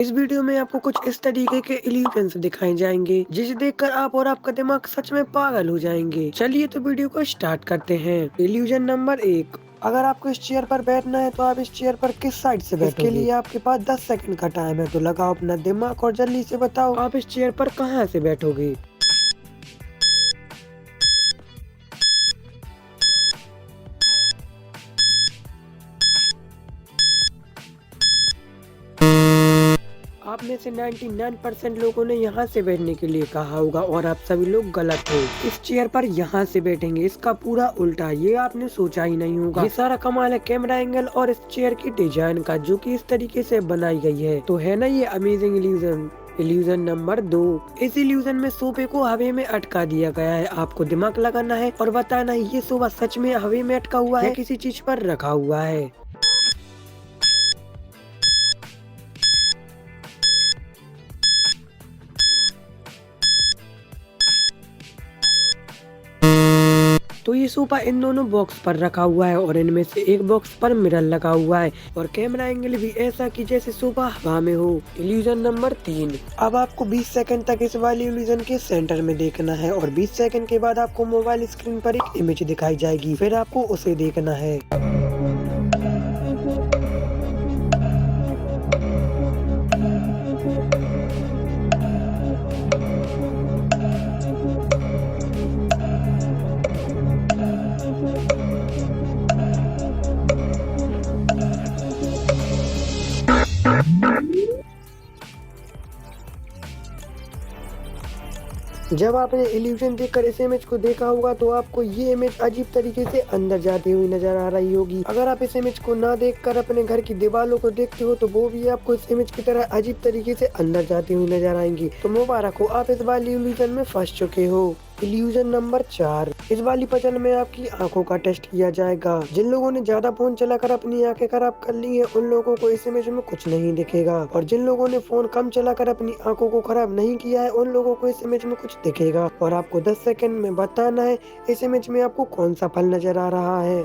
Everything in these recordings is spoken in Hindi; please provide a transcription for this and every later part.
इस वीडियो में आपको कुछ इस तरीके के इल्यूजन्स दिखाए जाएंगे जिसे देखकर आप और आपका दिमाग सच में पागल हो जाएंगे। चलिए तो वीडियो को स्टार्ट करते हैं। Illusion number 1। अगर आपको इस चेयर पर बैठना है तो आप इस चेयर पर किस साइड से बैठोगे? इसके लिए आपके पास 10 सेकंड का टाइम है, तो लगाओ अपना दिमाग और जल्दी से बताओ आप इस चेयर पर कहां से बैठोगे। आप में से 99% लोगों ने यहाँ से बैठने के लिए कहा होगा और आप सभी लोग गलत हो। इस चेयर पर यहाँ से बैठेंगे, इसका पूरा उल्टा। ये आपने सोचा ही नहीं होगा। ये सारा कमाल है कैमरा एंगल और इस चेयर की डिजाइन का, जो कि इस तरीके से बनाई गई है। तो है ना ये अमेजिंग इल्यूजन। Illusion number 2। इस इल्यूजन में सोफे को हवा में अटका दिया गया है। आपको दिमाग लगाना है और बताना है ये सोफा सच में हवा में अटका हुआ है या किसी चीज पर रखा हुआ है। तो ये सोफा इन दोनों बॉक्स पर रखा हुआ है और इनमें से एक बॉक्स पर मिरर लगा हुआ है और कैमरा एंगल भी ऐसा कि जैसे सोफा हवा में हो। Illusion number 3। अब आपको 20 सेकंड तक इस वाली इल्यूजन के सेंटर में देखना है और 20 सेकंड के बाद आपको मोबाइल स्क्रीन पर एक इमेज दिखाई जाएगी, फिर आपको उसे देखना है। जब आपने इल्यूजन देखकर इस इमेज को देखा होगा तो आपको ये इमेज अजीब तरीके से अंदर जाती हुई नजर आ रही होगी। अगर आप इस इमेज को ना देखकर अपने घर की दीवारों को देखते हो तो वो भी आपको इस इमेज की तरह अजीब तरीके से अंदर जाती हुई नजर आएंगी। तो मुबारक हो, आप इस वाली इल्यूजन में फंस चुके हो। Illusion number 4। इस वाली पजल में आपकी आंखों का टेस्ट किया जाएगा। जिन लोगों ने ज्यादा फोन चलाकर अपनी आंखें खराब कर ली हैं, उन लोगों को इस इमेज में कुछ नहीं दिखेगा, और जिन लोगों ने फोन कम चलाकर अपनी आंखों को खराब नहीं किया है, उन लोगों को इस इमेज में कुछ दिखेगा। और आपको 10 सेकंड में बताना है इस इमेज में आपको कौन सा फल नजर आ रहा है।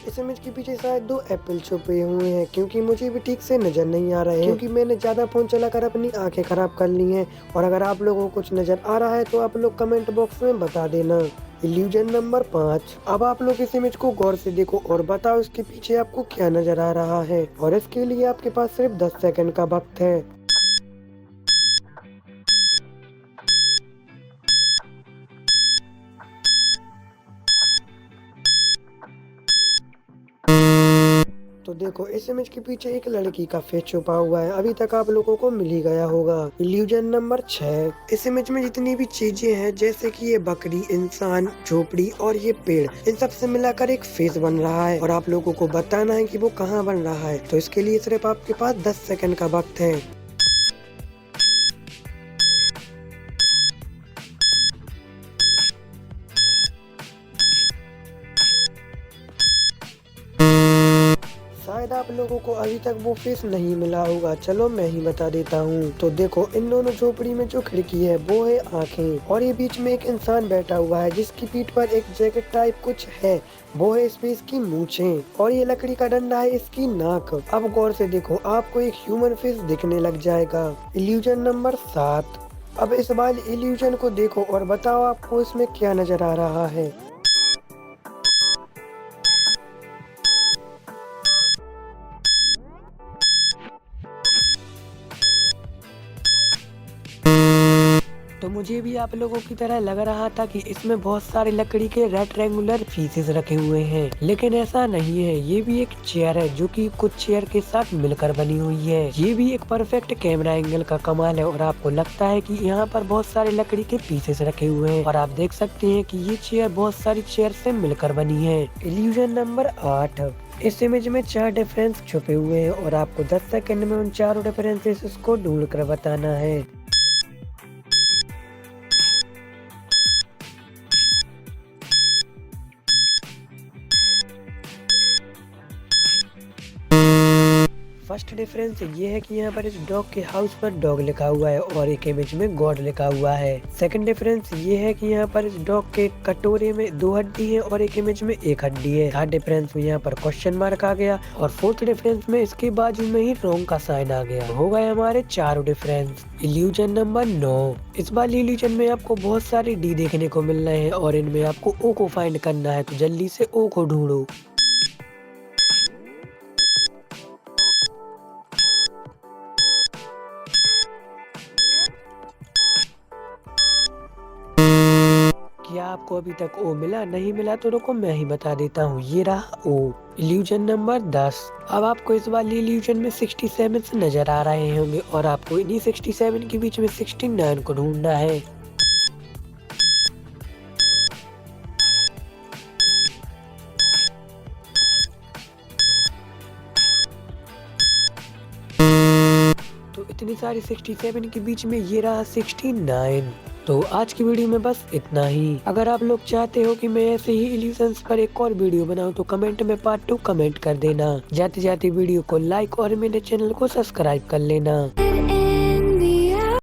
इस इमेज के पीछे शायद 2 एप्पल छुपे हुए हैं, क्योंकि मुझे भी ठीक से नजर नहीं आ रहे हैं, क्योंकि मैंने ज्यादा फोन चलाकर अपनी आंखें खराब कर ली हैं। और अगर आप लोगों को कुछ नजर आ रहा है तो आप लोग कमेंट बॉक्स में बता देना। Illusion number 5। अब आप लोग इस इमेज को गौर से देखो और बताओ इसके पीछे आपको क्या नजर आ रहा है, और इसके लिए आपके पास सिर्फ 10 सेकंड का वक्त है। तो देखो इस इमेज के पीछे एक लड़की का फेस छुपा हुआ है, अभी तक आप लोगों को मिल ही गया होगा। Illusion number 6। इस इमेज में जितनी भी चीजें हैं, जैसे कि ये बकरी, इंसान, झोपड़ी और ये पेड़, इन सब से मिलाकर एक फेस बन रहा है और आप लोगों को बताना है कि वो कहाँ बन रहा है। तो इसके लिए सिर्फ आपके पास 10 सेकंड का वक्त है। शायद आप लोगों को अभी तक वो फेस नहीं मिला होगा, चलो मैं ही बता देता हूँ। तो देखो इन दोनों झोपड़ी में जो खिड़की है वो है आंखें, और ये बीच में एक इंसान बैठा हुआ है जिसकी पीठ पर एक जैकेट टाइप कुछ है, वो है इस फेस की मूछें, और ये लकड़ी का डंडा है इसकी नाक। अब गौर से देखो, आपको एक ह्यूमन फेस दिखने लग जाएगा। Illusion number 7। अब इस वाले इल्यूजन को देखो और बताओ आपको इसमें क्या नजर आ रहा है। तो मुझे भी आप लोगों की तरह लग रहा था कि इसमें बहुत सारे लकड़ी के रेक्टेंगुलर पीसेस रखे हुए हैं, लेकिन ऐसा नहीं है। ये भी एक चेयर है जो कि कुछ चेयर के साथ मिलकर बनी हुई है। ये भी एक परफेक्ट कैमरा एंगल का कमाल है, और आपको लगता है कि यहाँ पर बहुत सारे लकड़ी के पीसेस रखे हुए हैं, और आप देख सकते हैं कि ये चेयर बहुत सारी चेयर से मिलकर बनी है। Illusion number 8। इस इमेज में 4 डिफरेंस छुपे हुए हैं और आपको 10 सेकंड में उन चारों डिफरेंसेस को ढूंढ कर बताना है। फर्स्ट डिफरेंस ये है कि यहाँ पर इस डॉग के हाउस पर डॉग लिखा हुआ है और एक इमेज में गॉड लिखा हुआ है। सेकंड डिफरेंस ये है कि यहाँ पर इस डॉग के कटोरे में 2 हड्डी है और एक इमेज में 1 हड्डी है। थर्ड डिफरेंस में यहाँ पर क्वेश्चन मार्क आ गया और फोर्थ डिफरेंस में इसके बाजू में ही रॉन्ग का साइन आ गया। हो गए हमारे 4 डिफरेंस। Illusion number 9। इस बार इल्यूजन में आपको बहुत सारे डी देखने को मिल रहे हैं और इनमें आपको ओ को फाइंड करना है, तो जल्दी से ओ को ढूंढो। क्या आपको अभी तक ओ मिला? नहीं मिला तो रुको मैं ही बता देता हूँ, ये रहा ओ। Illusion number 10। अब आपको इस बार इल्यूजन में 67 नजर आ रहे होंगे और आपको इन्हीं 67 के बीच में 69 को ढूंढना है। तो इतनी सारी 67 के बीच में ये रहा 69। तो आज की वीडियो में बस इतना ही। अगर आप लोग चाहते हो कि मैं ऐसे ही इल्यूजन्स पर एक और वीडियो बनाऊं तो कमेंट में पार्ट 2 कमेंट कर देना। जाते जाते वीडियो को लाइक और मेरे चैनल को सब्सक्राइब कर लेना।